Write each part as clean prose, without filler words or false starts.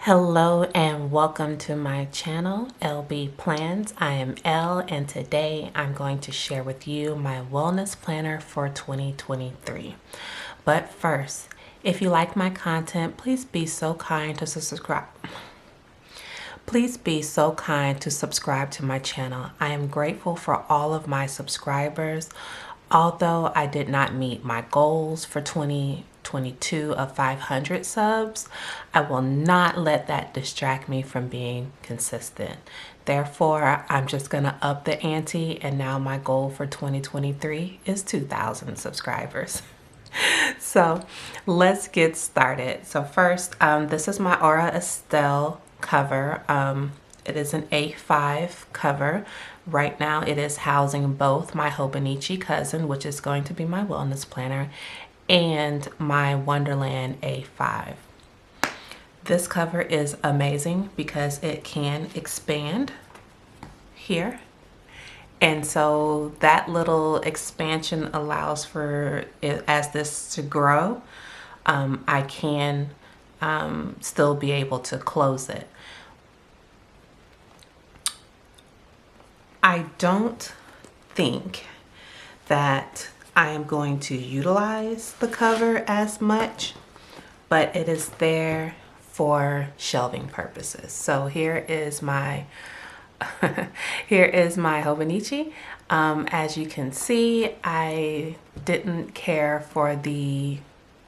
Hello and welcome to my channel, LB Plans. I am Elle and today I'm going to share with you my wellness planner for 2023. But first, if you like my content, please be so kind to subscribe. Please be so kind to subscribe to my channel. I am grateful for all of my subscribers. Although I did not meet my goals for 2022 of 500 subs, I will not let that distract me from being consistent. Therefore, I'm just going to up the ante, and now my goal for 2023 is 2,000 subscribers. So let's get started. So first, this is my Aura Estelle cover. It is an A5 cover. Right now it is housing both my Hobonichi Cousin, which is going to be my wellness planner, and my Wonderland A5. This cover is amazing because it can expand here. And so that little expansion allows for it, as this to grow, I can still be able to close it. I don't think that I am going to utilize the cover as much, but it is there for shelving purposes. So here is my here is my Hobonichi. As you can see, I didn't care for the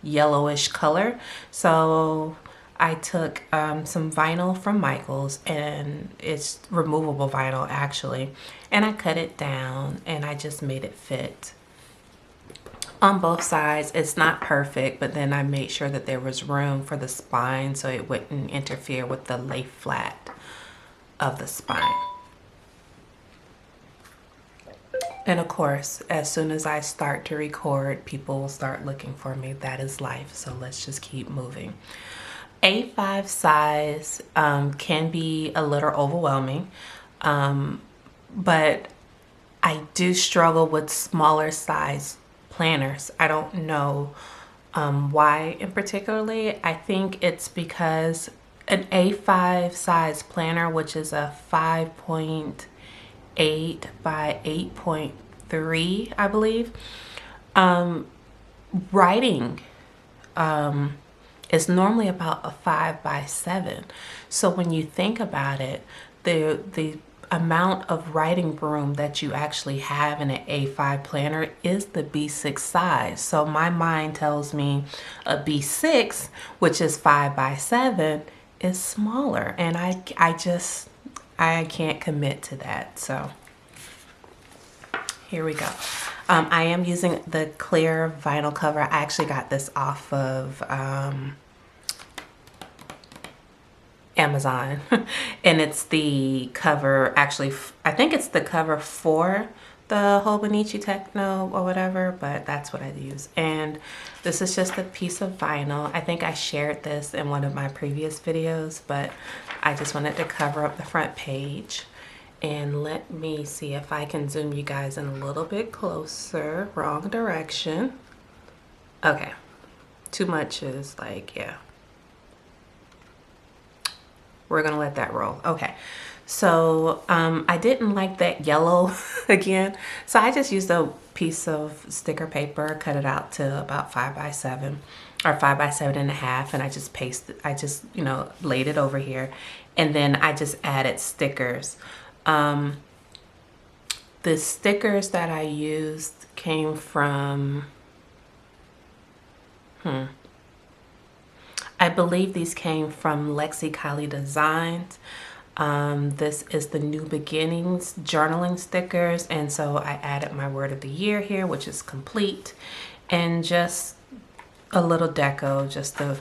yellowish color, so I took some vinyl from Michael's, and it's removable vinyl actually, and I cut it down and I just made it fit on both sides. It's not perfect, but then I made sure that there was room for the spine so it wouldn't interfere with the lay flat of the spine. And of course, as soon as I start to record, people will start looking for me. That is life, so let's just keep moving. A5 size can be a little overwhelming, but I do struggle with smaller size planners. I don't know why in particularly. I think it's because an A5 size planner, which is a 5.8 by 8.3, I believe, writing is normally about a 5 by 7. So when you think about it, the amount of writing room that you actually have in an A5 planner is the B6 size. So my mind tells me a B6, which is 5 by 7, is smaller, and I can't commit to that. So here we go. I am using the clear vinyl cover. I actually got this off of Amazon and it's the cover, actually I think it's the cover for the Hobonichi Techno or whatever, but that's what I use. And this is just a piece of vinyl. I think I shared this in one of my previous videos, but I just wanted to cover up the front page. And let me see if I can zoom you guys in a little bit closer. Wrong direction. Okay, too much is like, yeah, we're gonna let that roll. Okay, so I didn't like that yellow again, so I just used a piece of sticker paper, cut it out to about 5 by 7 or 5 by 7.5, and I just pasted, you know, laid it over here, and then I just added stickers. The stickers that I used came from, I believe these came from Rakuten Designs. This is the New Beginnings journaling stickers, and so I added my word of the year here, which is complete, and just a little deco just to,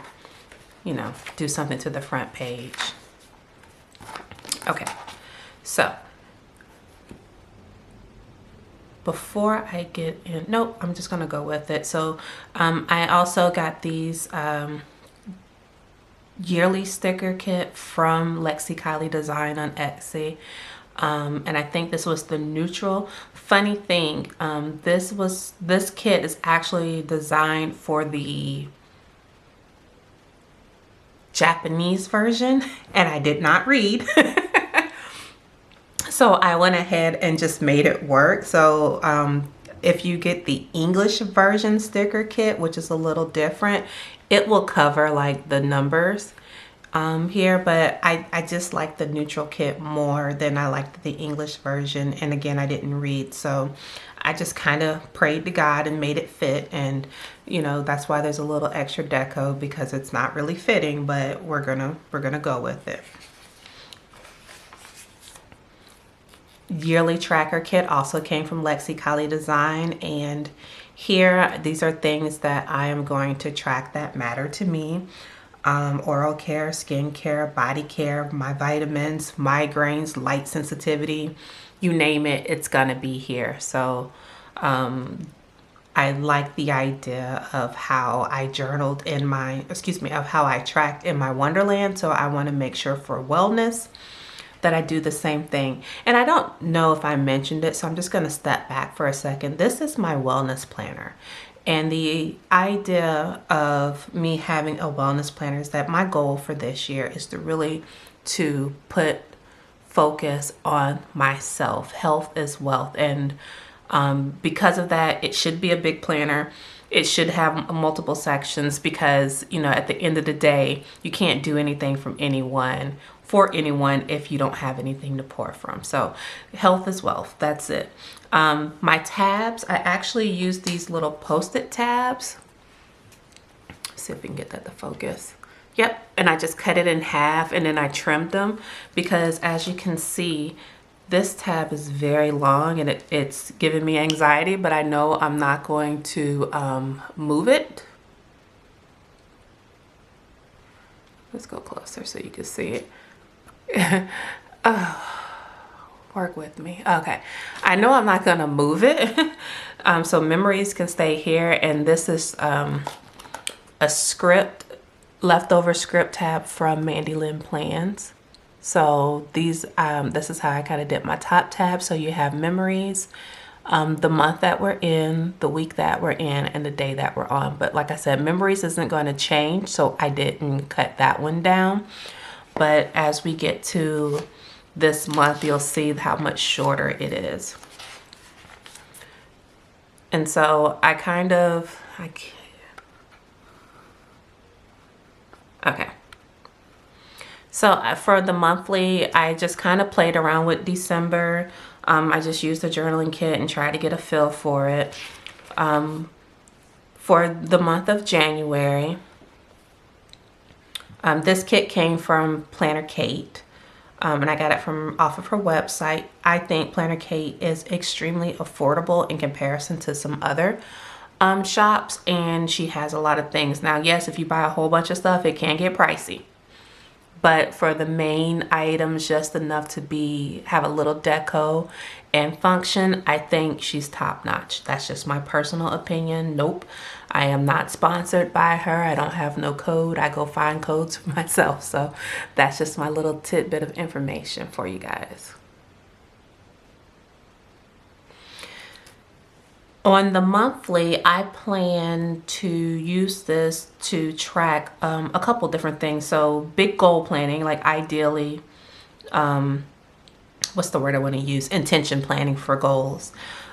you know, do something to the front page. Okay, so before I get in, nope, I'm just gonna go with it. So I also got these yearly sticker kit from Rakuten Design on Etsy, and I think this was the neutral. Funny thing, this kit is actually designed for the Japanese version, and I did not read. So I went ahead and just made it work. So if you get the English version sticker kit, which is a little different, it will cover like the numbers here, but I just like the neutral kit more than I liked the English version. And again, I didn't read, so I just kind of prayed to God and made it fit. And you know, that's why there's a little extra deco, because it's not really fitting, but we're gonna go with it. Yearly tracker kit also came from Lexicali Design, and here these are things that I am going to track that matter to me. Oral care, skin care, body care, my vitamins, migraines, light sensitivity, you name it, it's gonna be here. So I like the idea of how I journaled in my, of how I tracked in my Wonderland. So I want to make sure for wellness that I do the same thing. And I don't know if I mentioned it, so I'm just going to step back for a second. This is my wellness planner. And the idea of me having a wellness planner is that my goal for this year is to really put focus on myself. Health is wealth. And because of that, it should be a big planner. It should have multiple sections, because, you know, at the end of the day, you can't do anything for anyone if you don't have anything to pour from. So health is wealth. That's it. My tabs, I actually use these little Post-it tabs. Let's see if we can get that to focus. Yep. And I just cut it in half and then I trimmed them, because as you can see, this tab is very long and it's giving me anxiety, but I know I'm not going to move it. Let's go closer so you can see it. Oh, work with me. Okay. I know I'm not going to move it. So memories can stay here. And this is a leftover script tab from Mandy Lynn Plans. So these, this is how I kind of did my top tab. So you have memories, the month that we're in, the week that we're in, and the day that we're on. But like I said, memories isn't going to change, so I didn't cut that one down. But as we get to this month, you'll see how much shorter it is. And so I okay. So for the monthly, I just kind of played around with December. I just used the journaling kit and tried to get a feel for it. For the month of January, this kit came from Planner Kate, and I got it off of her website. I think Planner Kate is extremely affordable in comparison to some other shops, and she has a lot of things. Now, yes, if you buy a whole bunch of stuff, it can get pricey. But for the main items, just enough to have a little deco and function, I think she's top notch. That's just my personal opinion. Nope, I am not sponsored by her. I don't have no code. I go find codes for myself. So that's just my little tidbit of information for you guys. On the monthly, I plan to use this to track a couple different things. So big goal planning, like ideally, what's the word I want to use? Intention planning for goals.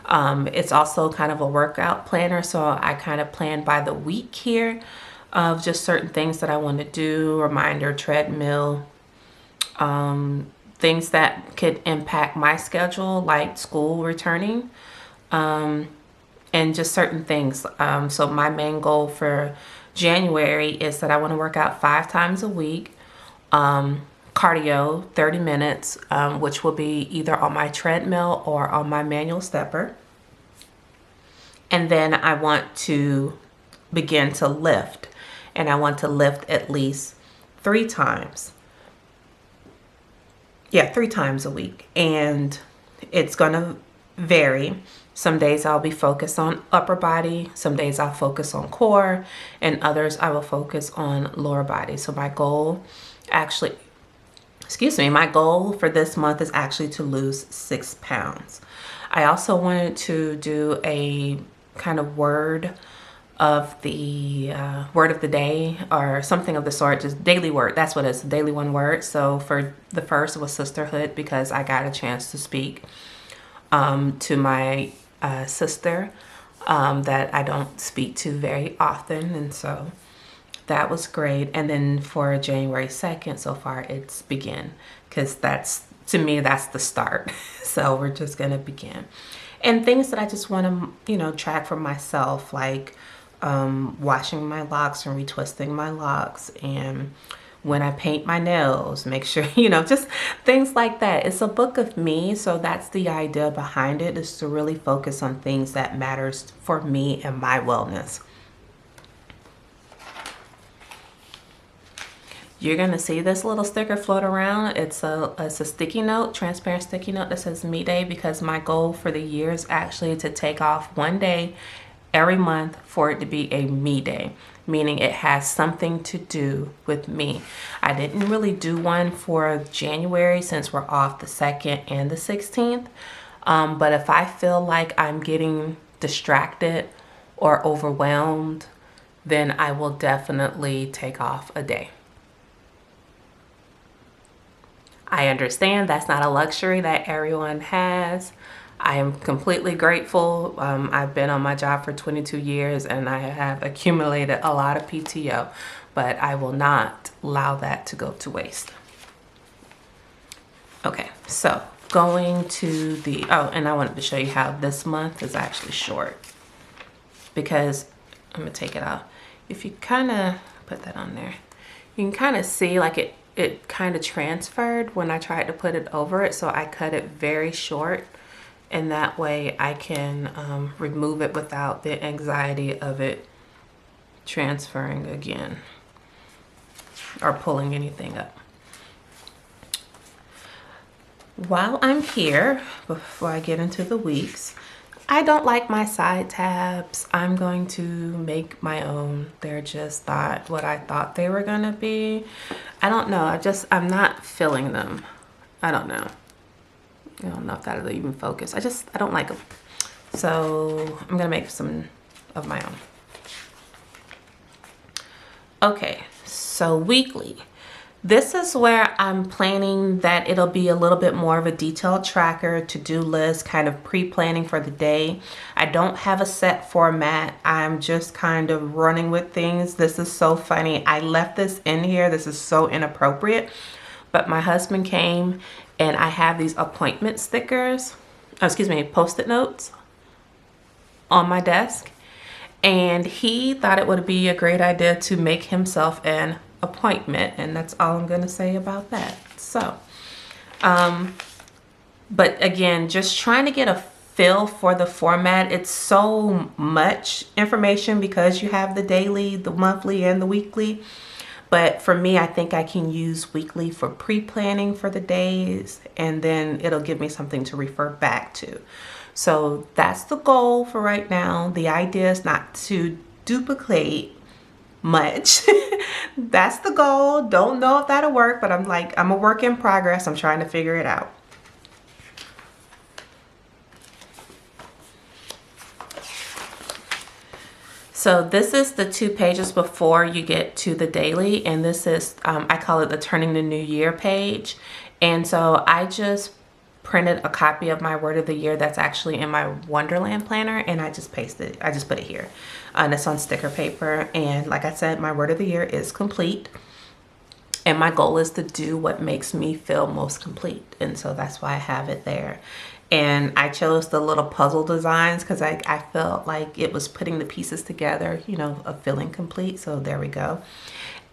It's also kind of a workout planner. So I kind of plan by the week here of just certain things that I want to do, reminder, treadmill, things that could impact my schedule, like school returning. And just certain things. So my main goal for January is that I want to work out 5 times a week. Cardio, 30 minutes, which will be either on my treadmill or on my manual stepper. And then I want to begin to lift. And I want to lift at least 3 times. Yeah, 3 times a week. And it's going to vary. Some days I'll be focused on upper body. Some days I'll focus on core, and others I will focus on lower body. So my goal my goal for this month is actually to lose 6 pounds. I also wanted to do a kind of word of the word of the day or something of the sort, just daily word. That's what it's, daily one word. So for the first was sisterhood, because I got a chance to speak to my sister that I don't speak to very often. And so that was great. And then for January 2nd, so far it's begin, because that's, to me, that's the start. So we're just going to begin. And things that I just want to, you know, track for myself, like washing my locks and retwisting my locks, and when I paint my nails, make sure, you know, just things like that. It's a book of me. So that's the idea behind it, is to really focus on things that matters for me and my wellness. You're going to see this little sticker float around. It's a sticky note, transparent sticky note that says Me Day, because my goal for the year is actually to take off one day every month for it to be a me day, meaning it has something to do with me. I didn't really do one for January since we're off the 2nd and the 16th. But if I feel like I'm getting distracted or overwhelmed, then I will definitely take off a day. I understand that's not a luxury that everyone has. I am completely grateful. I've been on my job for 22 years and I have accumulated a lot of PTO, but I will not allow that to go to waste. Okay, so going to the, oh, and I wanted to show you how this month is actually short, because I'm gonna take it out. If you kind of put that on there, you can kind of see like it kind of transferred when I tried to put it over it. So I cut it very short, and that way I can remove it without the anxiety of it transferring again or pulling anything up. While I'm here, before I get into the weeks, I don't like my side tabs. I'm going to make my own. They're just not what I thought they were gonna be. I don't know, I'm not feeling them. I don't know. I don't know if that'll even focus. I don't like them. So I'm gonna make some of my own. Okay, so weekly. This is where I'm planning that it'll be a little bit more of a detailed tracker, to-do list, kind of pre-planning for the day. I don't have a set format. I'm just kind of running with things. This is so funny. I left this in here. This is so inappropriate. But my husband came and I have these appointment stickers, Post-it notes on my desk. And he thought it would be a great idea to make himself an appointment, and that's all I'm going to say about that. So but again, just trying to get a feel for the format. It's so much information because you have the daily, the monthly, and the weekly. But for me, I think I can use weekly for pre-planning for the days, and then it'll give me something to refer back to. So that's the goal for right now. The idea is not to duplicate much. That's the goal. Don't know if that'll work, but I'm a work in progress. I'm trying to figure it out. So this is the 2 pages before you get to the daily, and this is I call it the Turning the New Year page. And so I just printed a copy of my word of the year that's actually in my Wonderland planner, and I just put it here. And it's on sticker paper, and like I said, my word of the year is complete, and my goal is to do what makes me feel most complete, and so that's why I have it there. And I chose the little puzzle designs because I felt like it was putting the pieces together, you know, of feeling complete. So there we go.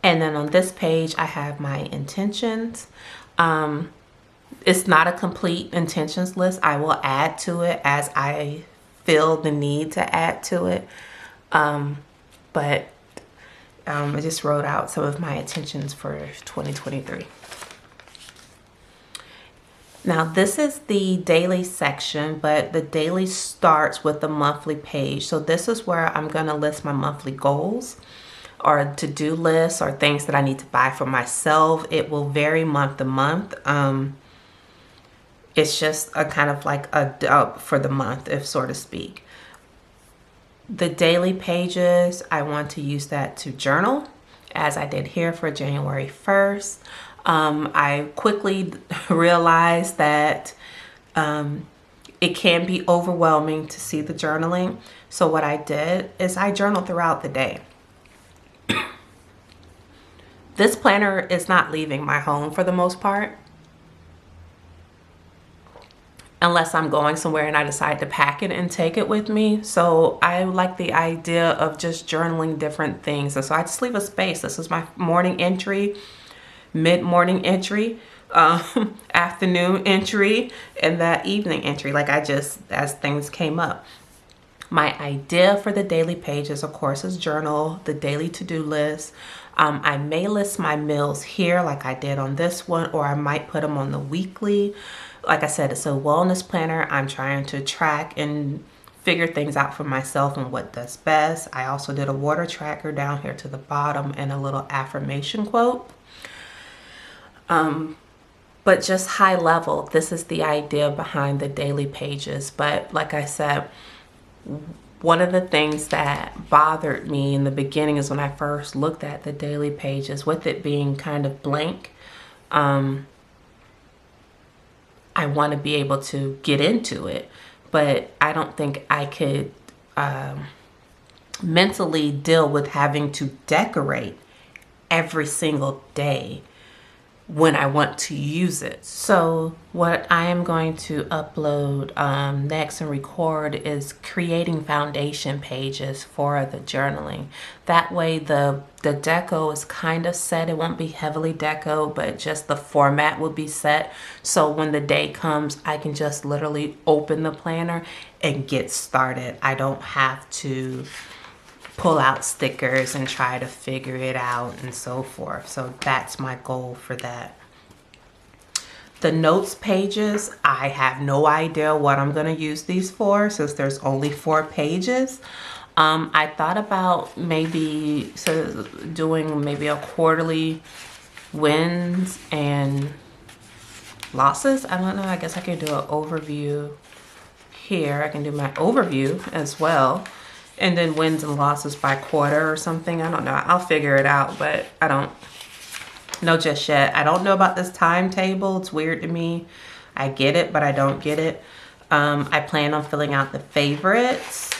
And then on this page I have my intentions. It's not a complete intentions list. I will add to it as I feel the need to add to it. But I just wrote out some of my intentions for 2023. Now this is the daily section, but the daily starts with the monthly page. So this is where I'm going to list my monthly goals or to-do lists or things that I need to buy for myself. It will vary month to month. It's just a kind of like a for the month, if so to speak. The daily pages, I want to use that to journal, as I did here for January 1st. I quickly realized that it can be overwhelming to see the journaling. So what I did is I journaled throughout the day. This planner is not leaving my home for the most part, unless I'm going somewhere and I decide to pack it and take it with me. So I like the idea of just journaling different things. And so I just leave a space. This is my morning entry, mid-morning entry, afternoon entry, and that evening entry. Like I just, as things came up. My idea for the daily pages, of course, is journal, the daily to-do list. I may list my meals here like I did on this one, or I might put them on the weekly. Like I said, it's a wellness planner. I'm trying to track and figure things out for myself and what does best. I also did a water tracker down here to the bottom and a little affirmation quote. But just high level, this is the idea behind the daily pages. But like I said, one of the things that bothered me in the beginning is when I first looked at the daily pages, with it being kind of blank. I want to be able to get into it, but I don't think I could mentally deal with having to decorate every single day when I want to use it. So what I am going to upload next and record is creating foundation pages for the journaling. That way the deco is kind of set. It won't be heavily deco, but just the format will be set. So when the day comes, I can just literally open the planner and get started. I don't have to pull out stickers and try to figure it out and so forth. So that's my goal for that. The notes pages, I have no idea what I'm going to use these for since there's only 4 pages. I thought about maybe doing maybe a quarterly wins and losses. I don't know. I guess I could do an overview here. I can do my overview as well. And then wins and losses by quarter or something. I don't know. I'll figure it out, but I don't know just yet. I don't know about this timetable. It's weird to me. I get it, but I don't get it. I plan on filling out the favorites.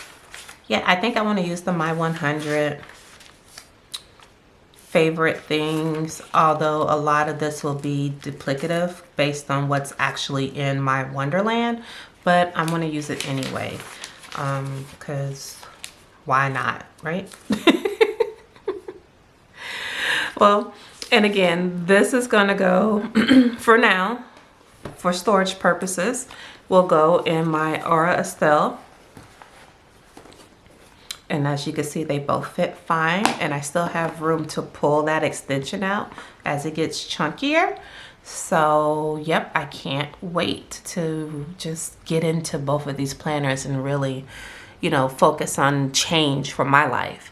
Yeah, I think I want to use the My 100 favorite things, although a lot of this will be duplicative based on what's actually in my Wonderland, but I'm going to use it anyway, because why not, right? Well, and again, this is going to go, for now, for storage purposes, will go in my Aura Estelle. And as you can see, they both fit fine. And I still have room to pull that extension out as it gets chunkier. So, yep, I can't wait to just get into both of these planners and really, you know, focus on change for my life.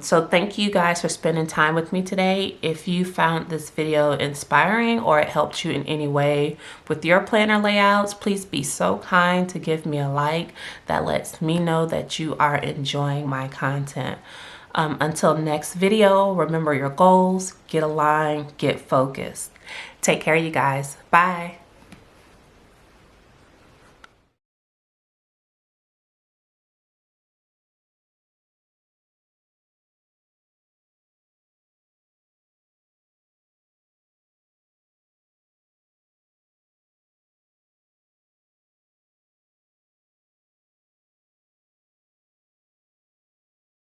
So thank you guys for spending time with me today. If you found this video inspiring or it helped you in any way with your planner layouts, please be so kind to give me a like. That lets me know that you are enjoying my content. Until next video, remember your goals, get aligned, get focused. Take care, you guys. Bye.